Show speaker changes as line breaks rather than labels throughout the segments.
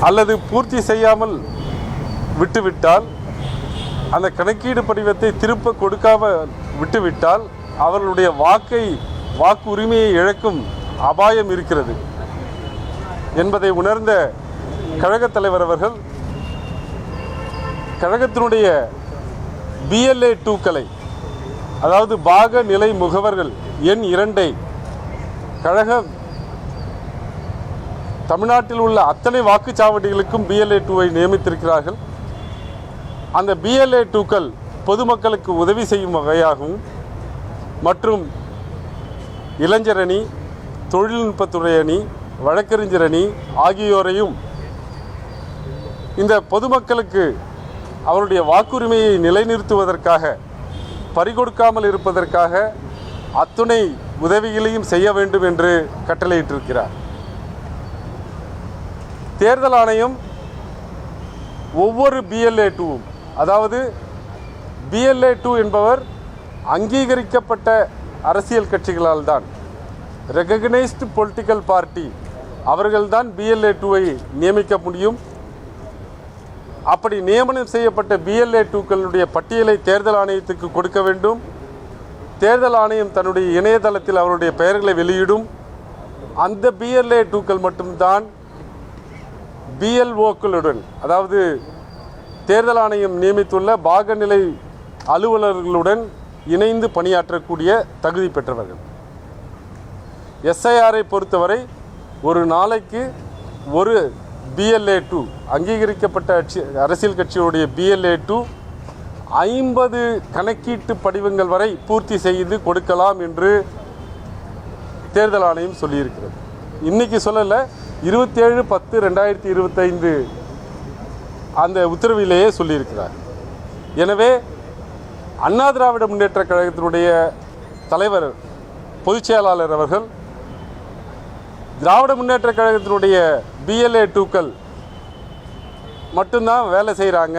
அல்லது பூர்த்தி செய்யாமல் விட்டுவிட்டால், அந்த கணக்கீடு படிவத்தை திருப்ப கொடுக்காமல் விட்டுவிட்டால் அவர்களுடைய வாக்கு உரிமையை இழக்கும் அபாயம் இருக்கிறது என்பதை உணர்ந்த கழகத் தலைவர் அவர்கள் கழகத்தினுடைய BLA 2க்களை, அதாவது பாக நிலை முகவர்கள் எண் 2ஐ கழகம் தமிழ்நாட்டில் உள்ள அத்தனை வாக்குச்சாவடிகளுக்கும் BLA 2ஐ நியமித்திருக்கிறார்கள். அந்த BLA 2க்கள் பொதுமக்களுக்கு உதவி செய்யும் வகையாகவும் மற்றும் இளைஞர் அணி, தொழில்நுட்பத்துறை அணி, வழக்கறிஞர் அணி ஆகியோரையும் இந்த பொதுமக்களுக்கு அவருடைய வாக்குரிமையை நிலைநிறுத்துவதற்காக, பறிகொடுக்காமல் இருப்பதற்காக அத்துணை உதவிகளையும் செய்ய வேண்டும் என்று கட்டளையிட்டிருக்கிறார். தேர்தல் ஆணையம் ஒவ்வொரு BLA 2வும், அதாவது BLA 2 என்பவர் அங்கீகரிக்கப்பட்ட அரசியல் கட்சிகளால் தான், ரெகக்னைஸ்டு பொலிட்டிக்கல் பார்ட்டி அவர்கள்தான் BLA 2ஐ நியமிக்க முடியும். அப்படி நியமனம் செய்யப்பட்ட BLA 2க்களுடைய பட்டியலை தேர்தல் ஆணையத்துக்கு கொடுக்க வேண்டும். தேர்தல் ஆணையம் தன்னுடைய இணையதளத்தில் அவருடைய பெயர்களை வெளியிடும். அந்த BLA 2க்கள் மட்டும்தான் BLOக்களுடன், அதாவது தேர்தல் ஆணையம் நியமித்துள்ள பாகநிலை அலுவலர்களுடன் இணைந்து பணியாற்றக்கூடிய தகுதி பெற்றவர்கள். SIRஐ பொறுத்தவரை ஒரு நாளைக்கு ஒரு BLA 2, அங்கீகரிக்கப்பட்ட அரசியல் கட்சியுடைய BLA 2 50 கணக்கீட்டு படிவங்கள் வரை பூர்த்தி செய்து கொடுக்கலாம் என்று தேர்தல் ஆணையம் சொல்லியிருக்கிறது. இன்னைக்கு சொல்லலை, 27/10/2025 அந்த உத்தரவிலேயே சொல்லியிருக்கிறார். எனவே அண்ணா திராவிட முன்னேற்ற கழகத்தினுடைய தலைவர், பொதுச் செயலாளர் அவர்கள் திராவிட முன்னேற்ற கழகத்தினுடைய BLA 2க்கள் மட்டும்தான் வேலை செய்கிறாங்க,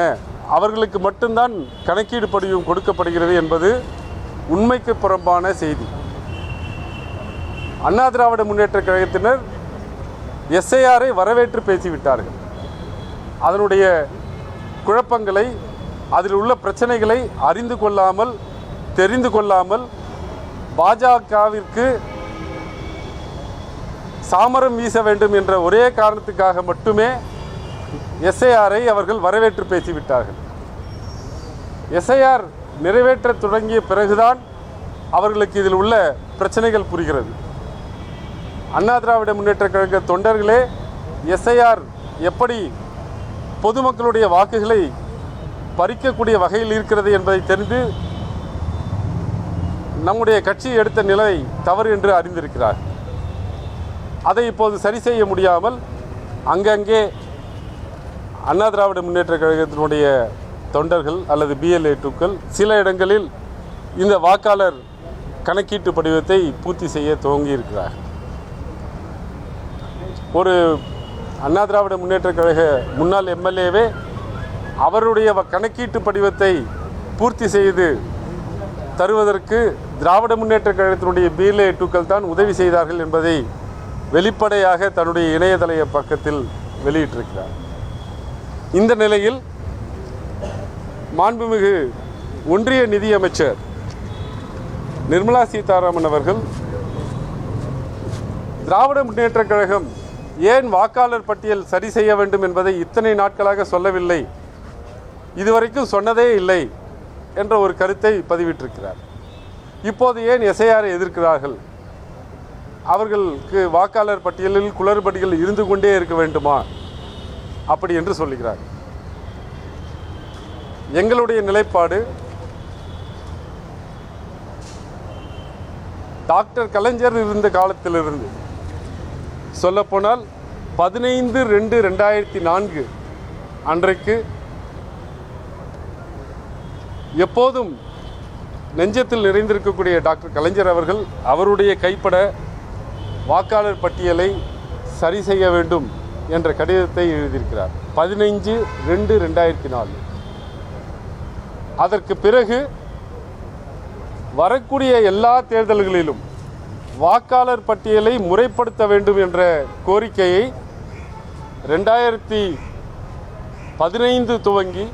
அவர்களுக்கு மட்டும்தான் கணக்கீடு படிவம் கொடுக்கப்படுகிறது என்பது உண்மைக்கு புறம்பான செய்தி. அண்ணா திராவிட முன்னேற்ற கழகத்தினர் SIRஐ வரவேற்று பேசிவிட்டார்கள். அதனுடைய குழப்பங்களை, அதில் உள்ள பிரச்சனைகளை அறிந்து கொள்ளாமல், தெரிந்து கொள்ளாமல் பாஜகவிற்கு சாமரம் வீச வேண்டும் என்ற ஒரே காரணத்துக்காக மட்டுமே SIRஐ அவர்கள் வரவேற்று பேசிவிட்டார்கள். SIR நிறைவேற்ற தொடங்கிய பிறகுதான் அவர்களுக்கு இதில் உள்ள பிரச்சனைகள் புரிகிறது. அண்ணா திராவிட முன்னேற்ற கழக தொண்டர்களே SIR எப்படி பொதுமக்களுடைய வாக்குகளை பறிக்கக்கூடிய வகையில் இருக்கிறது என்பதை தெரிந்து நம்முடைய கட்சி எடுத்த நிலை தவறு என்று அறிந்திருக்கிறார். அதை இப்போது சரி செய்ய முடியாமல் அங்கங்கே அண்ணா திராவிட முன்னேற்ற கழகத்தினுடைய தொண்டர்கள் அல்லது BLA 2க்கள் சில இடங்களில் இந்த வாக்காளர் கணக்கீட்டு படிவத்தை பூர்த்தி செய்ய துவங்கியிருக்கிறார். ஒரு அண்ணா திராவிட முன்னேற்ற கழக முன்னாள் MLAவே அவருடைய கணக்கீட்டு படிவத்தை பூர்த்தி செய்து தருவதற்கு திராவிட முன்னேற்ற கழகத்தினுடைய BLA 2க்கள் தான் உதவி செய்தார்கள் என்பதை வெளிப்படையாக தன்னுடைய இணையதள பக்கத்தில் வெளியிட்டிருக்கிறார். இந்த நிலையில் மாண்புமிகு ஒன்றிய நிதியமைச்சர் நிர்மலா சீதாராமன் அவர்கள் திராவிட முன்னேற்ற கழகம் ஏன் வாக்காளர் பட்டியல் சரி செய்ய வேண்டும் என்பதை இத்தனை நாட்களாக சொல்லவில்லை, இதுவரைக்கும் சொன்னதே இல்லை என்ற ஒரு கருத்தை பதிவிட்டிருக்கிறார். இப்போது ஏன் SIRஐ எதிர்க்கிறார்கள், அவர்களுக்கு வாக்காளர் பட்டியலில் குளறுபடிகள் இருந்து கொண்டே இருக்க வேண்டுமா அப்படி என்று சொல்லுகிறார். எங்களுடைய நிலைப்பாடு, டாக்டர் கலைஞர் இருந்த காலத்திலிருந்து சொல்லப்போனால் 15/2/2004 அன்றைக்கு எப்போதும் நெஞ்சத்தில் நிறைந்திருக்கக்கூடிய டாக்டர் கலைஞர் அவர்கள் அவருடைய கைப்பட வாக்காளர் பட்டியலை சரி செய்ய வேண்டும் என்ற கடிதத்தை எழுதியிருக்கிறார் 15/2/2004. அதற்கு பிறகு வரக்கூடிய எல்லா தேர்தல்களிலும் வாக்காளர் பட்டியலை முறைப்படுத்த வேண்டும் என்ற கோரிக்கையை 2015 துவங்கி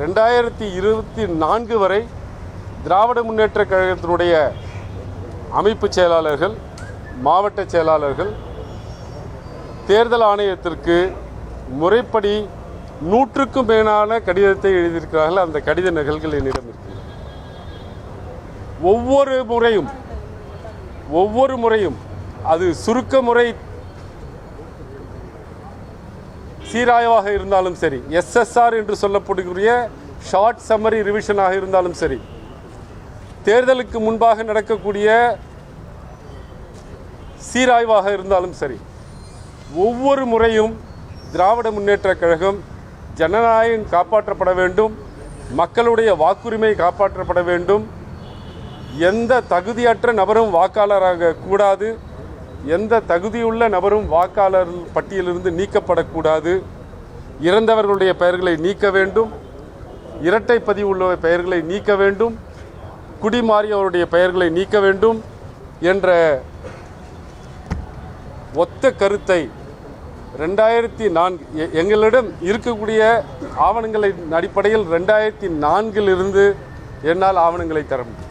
2024 வரை திராவிட முன்னேற்ற கழகத்தினுடைய அமைப்பு செயலாளர்கள், மாவட்ட செயலாளர்கள் தேர்தல் ஆணையத்திற்கு முறைப்படி 100க்கும் மேலான கடிதத்தை எழுதியிருக்கிறார்கள். அந்த கடித நகல்கள் என்னிடம் இருக்கிறது. ஒவ்வொரு முறையும் அது சுருக்க முறை சீராய்வாக இருந்தாலும் சரி, SSR என்று சொல்லக்கூடிய ஷார்ட் சம்மரி ரிவிஷனாக இருந்தாலும் சரி, தேர்தலுக்கு முன்பாக நடக்கக்கூடிய சீராய்வாக இருந்தாலும் சரி, ஒவ்வொரு முறையும் திராவிட முன்னேற்ற கழகம் ஜனநாயகம் காப்பாற்றப்பட வேண்டும், மக்களுடைய வாக்குரிமை காப்பாற்றப்பட வேண்டும், எந்த தகுதியற்ற நபரும் வாக்காளராக கூடாது, எந்த தகுதியுள்ள நபரும் வாக்காளர் பட்டியலிருந்து நீக்கப்படக்கூடாது, இறந்தவர்களுடைய பெயர்களை நீக்க வேண்டும், இரட்டை பதிவுள்ள பெயர்களை நீக்க வேண்டும், குடிமாறியவருடைய பெயர்களை நீக்க வேண்டும் என்ற ஒத்த கருத்தை 2004 எங்களிடம் இருக்கக்கூடிய ஆவணங்களின் அடிப்படையில் 2004 என்னால் ஆவணங்களை தர முடியும்.